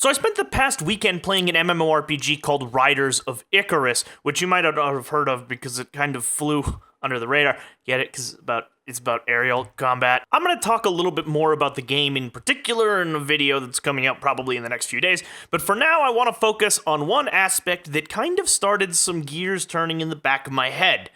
So I spent the past weekend playing an MMORPG called Riders of Icarus, which you might not have heard of because it kind of flew under the radar. Get it? Because it's about aerial combat. I'm going to talk a little bit more about the game in particular in a video that's coming out probably in the next few days, but for now I want to focus on one aspect that kind of started some gears turning in the back of my head.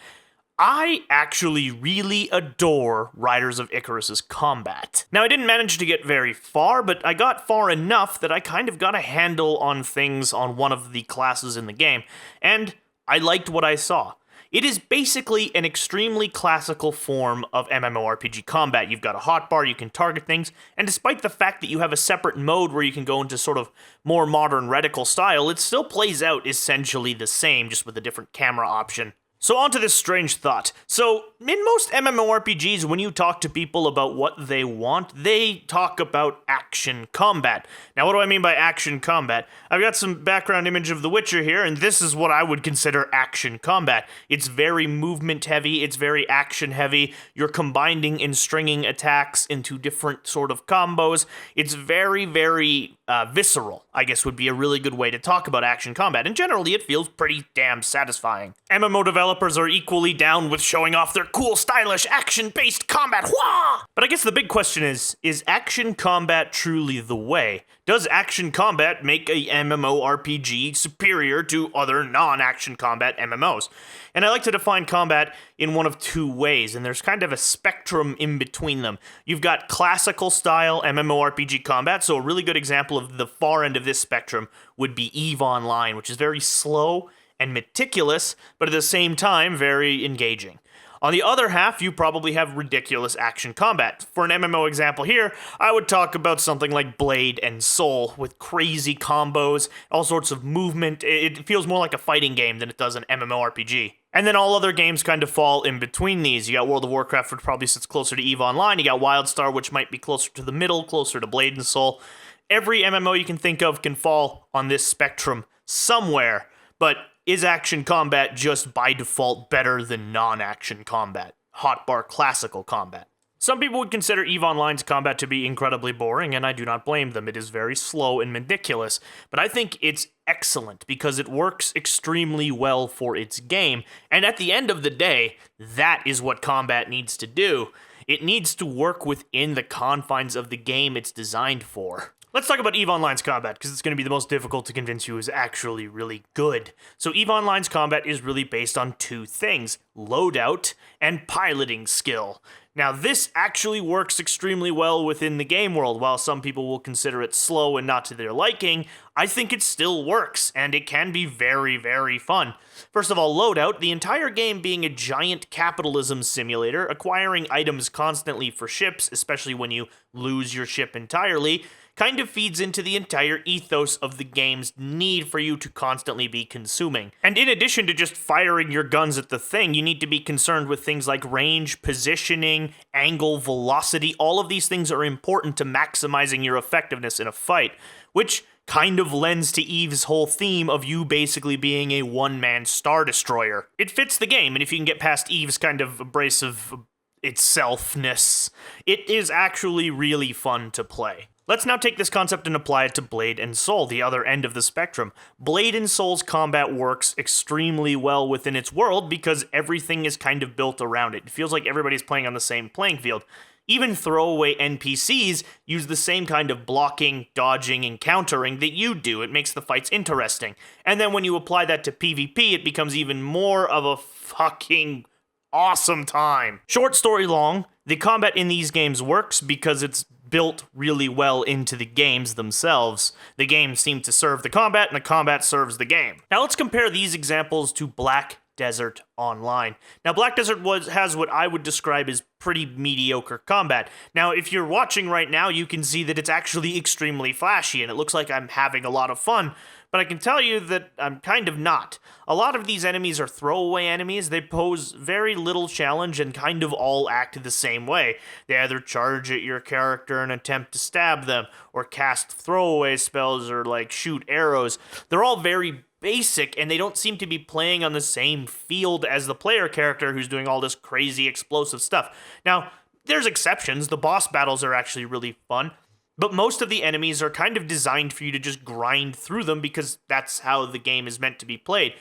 I actually really adore Riders of Icarus's combat. Now, I didn't manage to get very far, but I got far enough that I kind of got a handle on things on one of the classes in the game, and I liked what I saw. It is basically an extremely classical form of MMORPG combat. You've got a hotbar, you can target things, and despite the fact that you have a separate mode where you can go into sort of more modern reticle style, it still plays out essentially the same, just with a different camera option. So on to this strange thought. So, in most MMORPGs, when you talk to people about what they want, they talk about action combat. Now, what do I mean by action combat? I've got some background image of The Witcher here, and this is what I would consider action combat. It's very movement heavy, it's very action heavy, you're combining and stringing attacks into different sort of combos. It's very, very visceral, I guess would be a really good way to talk about action combat, and generally it feels pretty damn satisfying. MMO developers are equally down with showing off their cool, stylish, action-based combat. Wah! But I guess the big question is action combat truly the way? Does action combat make a MMORPG superior to other non-action combat MMOs? And I like to define combat in one of two ways, and there's kind of a spectrum in between them. You've got classical style MMORPG combat, so a really good example of the far end of this spectrum would be EVE Online, which is very slow and meticulous, but at the same time, very engaging. On the other half, you probably have ridiculous action combat. For an MMO example here, I would talk about something like Blade and Soul, with crazy combos, all sorts of movement. It feels more like a fighting game than it does an MMORPG. And then all other games kind of fall in between these. You got World of Warcraft, which probably sits closer to EVE Online. You got WildStar, which might be closer to the middle, closer to Blade and Soul. Every MMO you can think of can fall on this spectrum somewhere, but is action combat just by default better than non-action combat? Hotbar classical combat. Some people would consider EVE Online's combat to be incredibly boring, and I do not blame them. It is very slow and ridiculous, but I think it's excellent because it works extremely well for its game, and at the end of the day, that is what combat needs to do. It needs to work within the confines of the game it's designed for. Let's talk about EVE Online's combat, because it's going to be the most difficult to convince you is actually really good. So EVE Online's combat is really based on two things: loadout and piloting skill. Now this actually works extremely well within the game world. While some people will consider it slow and not to their liking, I think it still works, and it can be very, very fun. First of all, loadout, the entire game being a giant capitalism simulator, acquiring items constantly for ships, especially when you lose your ship entirely, kind of feeds into the entire ethos of the game's need for you to constantly be consuming. And in addition to just firing your guns at the thing, you need to be concerned with things like range, positioning, angle, velocity. All of these things are important to maximizing your effectiveness in a fight, which kind of lends to EVE's whole theme of you basically being a one-man Star Destroyer. It fits the game, and if you can get past EVE's kind of abrasive itselfness, it is actually really fun to play. Let's now take this concept and apply it to Blade and Soul, the other end of the spectrum. Blade and Soul's combat works extremely well within its world because everything is kind of built around it. It feels like everybody's playing on the same playing field. Even throwaway NPCs use the same kind of blocking, dodging, and countering that you do. It makes the fights interesting. And then when you apply that to PvP, it becomes even more of a fucking awesome time. Short story long, the combat in these games works because it's built really well into the games themselves. The games seem to serve the combat, and the combat serves the game. Now let's compare these examples to Black Desert Online. Now, Black Desert has what I would describe as pretty mediocre combat. Now, if you're watching right now, you can see that it's actually extremely flashy, and it looks like I'm having a lot of fun, but I can tell you that I'm kind of not. A lot of these enemies are throwaway enemies. They pose very little challenge and kind of all act the same way. They either charge at your character and attempt to stab them, or cast throwaway spells, or like shoot arrows. They're all very basic, and they don't seem to be playing on the same field as the player character who's doing all this crazy explosive stuff. Now, there's exceptions. The boss battles are actually really fun, But most of the enemies are kind of designed for you to just grind through them because that's how the game is meant to be played.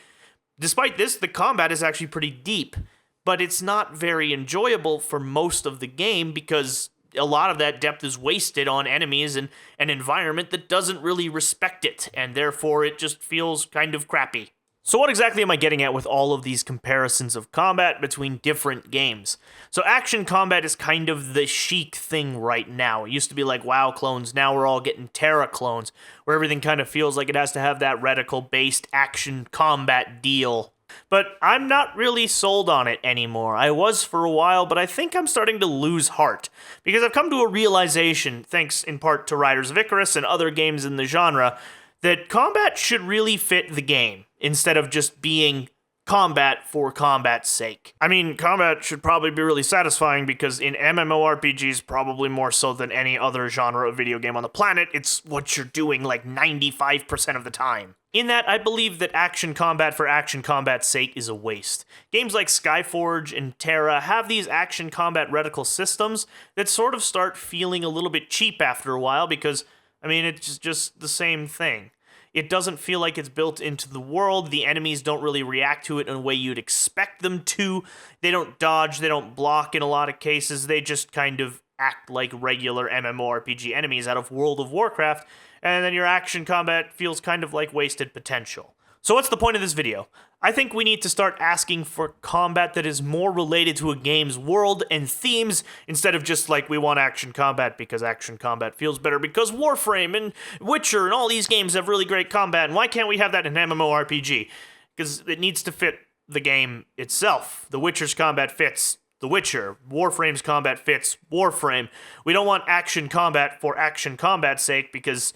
Despite this, the combat is actually pretty deep, but it's not very enjoyable for most of the game because a lot of that depth is wasted on enemies and an environment that doesn't really respect it, and therefore it just feels kind of crappy. So what exactly am I getting at with all of these comparisons of combat between different games? So action combat is kind of the chic thing right now. It used to be like WoW clones, now we're all getting Terra clones, where everything kind of feels like it has to have that reticle-based action combat deal. But I'm not really sold on it anymore. I was for a while, but I think I'm starting to lose heart, because I've come to a realization, thanks in part to Riders of Icarus and other games in the genre, that combat should really fit the game, instead of just being combat for combat's sake. I mean, combat should probably be really satisfying because in MMORPGs, probably more so than any other genre of video game on the planet, it's what you're doing like 95% of the time. In that, I believe that action combat for action combat's sake is a waste. Games like Skyforge and Terra have these action combat reticle systems that sort of start feeling a little bit cheap after a while because, I mean, it's just the same thing. It doesn't feel like it's built into the world. The enemies don't really react to it in a way you'd expect them to. They don't dodge, they don't block in a lot of cases. They just kind of act like regular MMORPG enemies out of World of Warcraft, and then your action combat feels kind of like wasted potential. So what's the point of this video? I think we need to start asking for combat that is more related to a game's world and themes, instead of just like, we want action combat because action combat feels better because Warframe and Witcher and all these games have really great combat, and why can't we have that in MMORPG? Because it needs to fit the game itself. The Witcher's combat fits The Witcher. Warframe's combat fits Warframe. We don't want action combat for action combat's sake because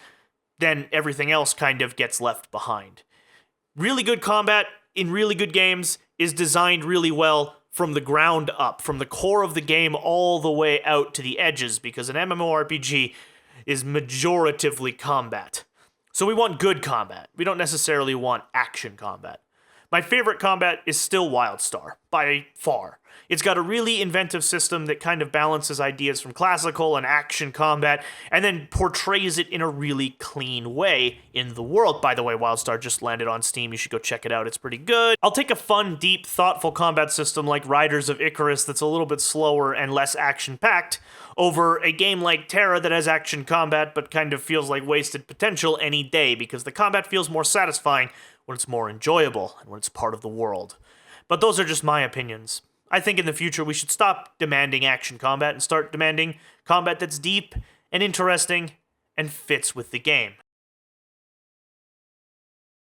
then everything else kind of gets left behind. Really good combat in really good games is designed really well from the ground up, from the core of the game all the way out to the edges, because an MMORPG is majoritively combat. So we want good combat. We don't necessarily want action combat. My favorite combat is still WildStar, by far. It's got a really inventive system that kind of balances ideas from classical and action combat, and then portrays it in a really clean way in the world. By the way, WildStar just landed on Steam. You should go check it out. It's pretty good. I'll take a fun, deep, thoughtful combat system like Riders of Icarus that's a little bit slower and less action-packed over a game like Terra that has action combat but kind of feels like wasted potential any day, because the combat feels more satisfying when it's more enjoyable and when it's part of the world. But those are just my opinions. I think in the future we should stop demanding action combat and start demanding combat that's deep and interesting and fits with the game.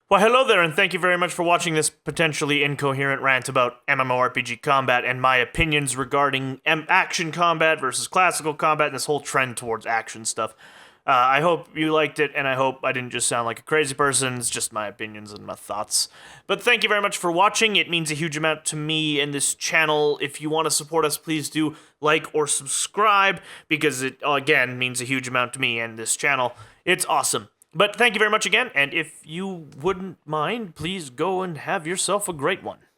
Well, hello there, and thank you very much for watching this potentially incoherent rant about MMORPG combat and my opinions regarding action combat versus classical combat and this whole trend towards action stuff. I hope you liked it, and I hope I didn't just sound like a crazy person. It's just my opinions and my thoughts. But thank you very much for watching. It means a huge amount to me and this channel. If you want to support us, please do like or subscribe, because it, again, means a huge amount to me and this channel. It's awesome. But thank you very much again, and if you wouldn't mind, please go and have yourself a great one.